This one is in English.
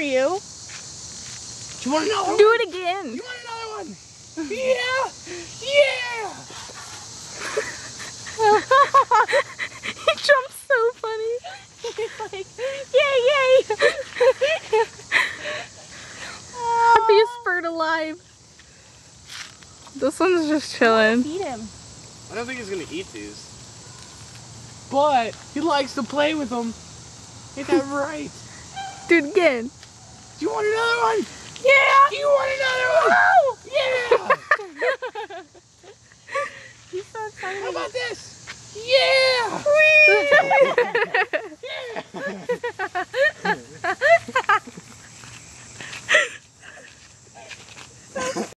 you. Do you want another one? Do it again. You want another one? Yeah! Yeah! He jumps so funny. He's like, yay, yay! Happiest bird alive. This one's just chilling. Feed him. I don't think he's gonna eat these. But he likes to play with them. Ain't that right? Do it again. Do you want another one? Yeah! Do you want another one? Oh! Yeah!